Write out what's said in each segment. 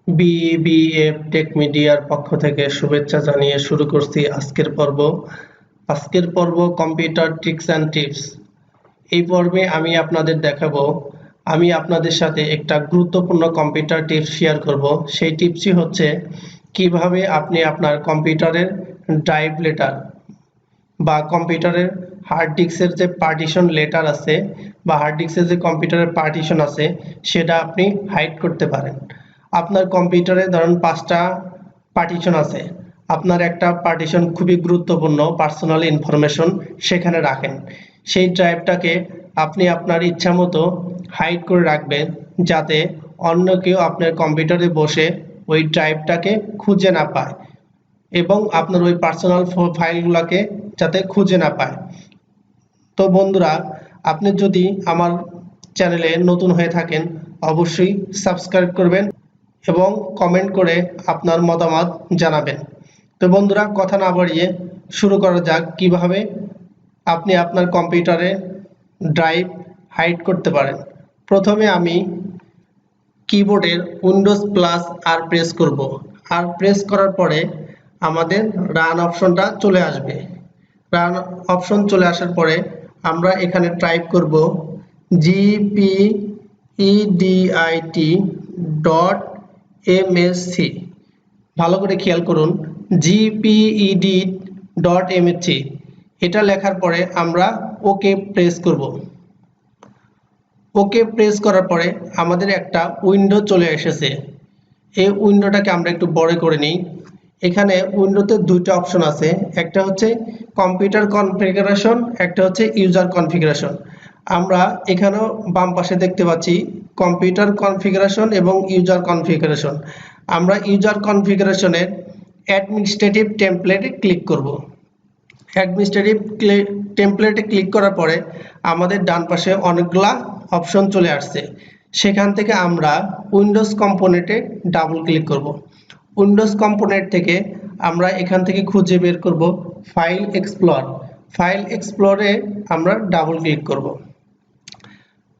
BBF take মিডিয়ার পক্ষ থেকে শুভেচ্ছা জানিয়ে শুরু করছি আজকের পর্ব কম্পিউটার ট্রিক্স অ্যান্ড টিপস। এই পর্বে আমি আপনাদের দেখাবো, আমি আপনাদের সাথে একটা গুরুত্বপূর্ণ কম্পিউটার টিপস শেয়ার করব। সেই টিপসই হচ্ছে কিভাবে আপনি আপনার কম্পিউটারের ড্রাইভ লেটার বা কম্পিউটারের হার্ড ডিস্কের যে পার্টিশন লেটার আছে বা হার্ড ডিস্কের যে কম্পিউটারের পার্টিশন আছে সেটা আপনি হাইড করতে পারেন। আপনার কম্পিউটারে ধরুন 5টা পার্টিশন আছে, আপনার একটা পার্টিশন খুবই গুরুত্বপূর্ণ পার্সোনাল ইনফরমেশন সেখানে রাখেন। সেই ড্রাইভটাকে আপনি আপনার ইচ্ছা মতো হাইড করে রাখবেন, যাতে অন্য কেউ আপনার কম্পিউটারে বসে ওই ড্রাইভটাকে খুঁজে না পায় এবং আপনার ওই পার্সোনাল ফাইলগুলোকে যাতে খুঁজে না পায়। তো বন্ধুরা, আপনি যদি আমার চ্যানেলে নতুন হয়ে থাকেন অবশ্যই সাবস্ক্রাইব করবেন এবং কমেন্ট করে আপনার মতামত জানাবেন। তো বন্ধুরা, কথা না বাড়িয়ে শুরু করা যাক কিভাবে আপনি আপনার কম্পিউটারে ড্রাইভ হাইড করতে পারেন। প্রথমে আমি কিবোর্ডের উইন্ডোজ প্লাস আর প্রেস করব। আর প্রেস করার পরে আমাদের রান অপশনটা চলে আসবে। রান অপশন চলে আসার পরে আমরা এখানে টাইপ করব gpedit.msc। ভালো করে খেয়াল করুন, gpedit.msc। এটা লেখার পরে আমরা ওকে প্রেস করব। ওকে প্রেস করার পরে আমাদের একটা উইন্ডো চলে এসেছে। এই উইন্ডোটাকে আমরা একটু বড় করে নিই। এখানে উইন্ডোতে দুইটা অপশন আছে, একটা হচ্ছে কম্পিউটার কনফিগারেশন, একটা হচ্ছে ইউজার কনফিগারেশন। আমরা এখানেও বাম পাশে দেখতে পাচ্ছি কম্পিউটার কনফিগারেশন এবং ইউজার কনফিগারেশন। আমরা ইউজার কনফিগারেশনের অ্যাডমিনিস্ট্রেটিভ টেমপ্লেটে ক্লিক করব। অ্যাডমিনিস্ট্রেটিভ টেমপ্লেটে ক্লিক করার পরে আমাদের ডান পাশে অনেকগুলা অপশন চলে আসছে। সেখান থেকে আমরা উইন্ডোজ কম্পোনেন্টে ডাবল ক্লিক করব। উইন্ডোজ কম্পোনেন্ট থেকে আমরা এখান থেকে খুঁজে বের করব ফাইল এক্সপ্লোর। ফাইল এক্সপ্লোরে আমরা ডাবল ক্লিক করব।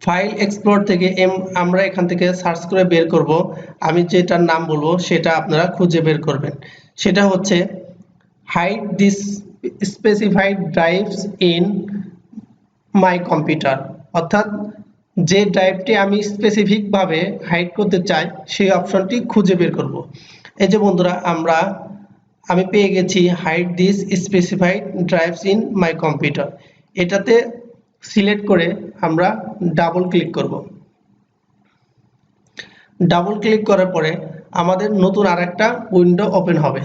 ফাইল এক্সপ্লোর থেকে আমরা এখান থেকে সার্চ করে বের করব। আমি যেটার নাম বলবো সেটা আপনারা খুঁজে বের করবেন। সেটা হচ্ছে hide this specified drives in my computer, অর্থাৎ যে ড্রাইভটি আমি স্পেসিফিকভাবে হাইড করতে চাই সেই অপশনটি খুঁজে বের করব। এই যে বন্ধুরা, আমি পেয়ে গেছি hide this specified drives in my computer. এটাতে সিলেক্ট করে আমরা ডাবল ক্লিক করব। ডাবল ক্লিক করার পরে আমাদের নতুন আরেকটা উইন্ডো ওপেন হবে।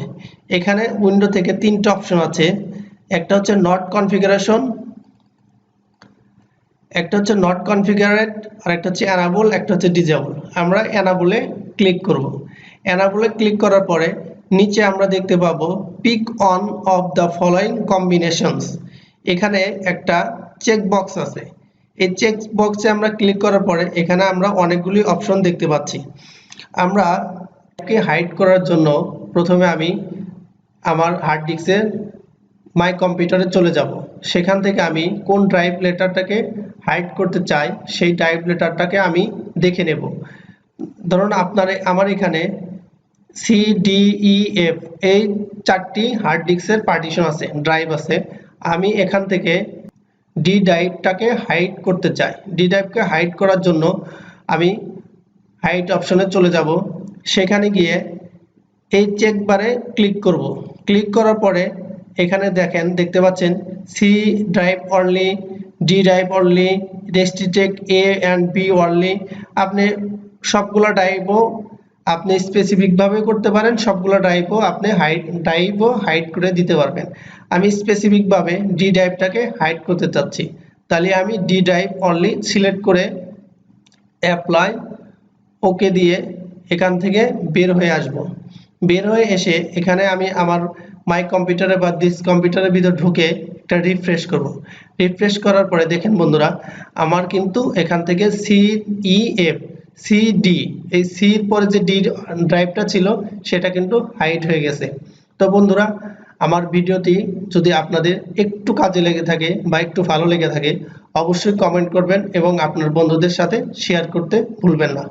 এখানে উইন্ডো থেকে তিনটা অপশন আছে, একটা হচ্ছে নট কনফিগারেশন, একটা হচ্ছে নট কনফিগারেড, আর একটা হচ্ছে এনাবল, একটা হচ্ছে ডিজেবল। আমরা এনাবলে ক্লিক করব। এনাবলে ক্লিক করার পরে নিচে আমরা দেখতে পাবো pick one of the following combinations. এখানে একটা চেক বক্স আছে। এই চেক বক্সে আমরা ক্লিক করার পরে এখানে আমরা অনেকগুলি অপশন দেখতে পাচ্ছি। আমরা হাইড করার জন্য প্রথমে আমি আমার হার্ড ডিস্কের মাই কম্পিউটারে চলে যাব। সেখান থেকে আমি কোন ড্রাইভ লেটারটাকে হাইড করতে চাই সেই ড্রাইভ লেটারটাকে আমি দেখে নেব। ধরুন আমার এখানে CDEF এই 4টি হার্ড ডিস্কের পার্টিশন আছে, ড্রাইভ আছে। আমি এখান থেকে ডি ড্রাইভটাকে হাইড করতে চাই। ডি ড্রাইভকে হাইড করার জন্য আমি হাইড অপশনে চলে যাব। সেখানে গিয়ে এই চেক বারে ক্লিক করব। ক্লিক করার পরে এখানে দেখতে পাচ্ছেন C drive only, D drive only, restricted A and B only. আপনি সবগুলো ড্রাইভও আপনি স্পেসিফিকভাবে করতে পারেন, সবগুলো ড্রাইভও আপনি হাইড করে দিতে পারবেন। আমি স্পেসিফিকভাবে ডি ড্রাইভটাকে হাইড করতে চাচ্ছি, তাহলে আমি ডি ড্রাইভ অনলি সিলেক্ট করে অ্যাপ্লাই ওকে দিয়ে এখান থেকে বের হয়ে আসব। বের হয়ে এসে এখানে আমি আমার মাই কম্পিউটারে বা দিস কম্পিউটারের ভিতর ঢুকে একটা রিফ্রেশ করব। রিফ্রেশ করার পরে দেখেন বন্ধুরা, আমার কিন্তু এখান থেকে CEF CD এই সির পরে যে ডি ড্রাইভটা ছিল সেটা কিন্তু হাইড হয়ে গেছে। তো বন্ধুরা, আমার ভিডিওটি যদি আপনাদের একটু কাজে লেগে থাকে বা একটু ভালো লেগে থাকে অবশ্যই কমেন্ট করবেন এবং আপনার বন্ধুদের সাথে শেয়ার করতে ভুলবেন না।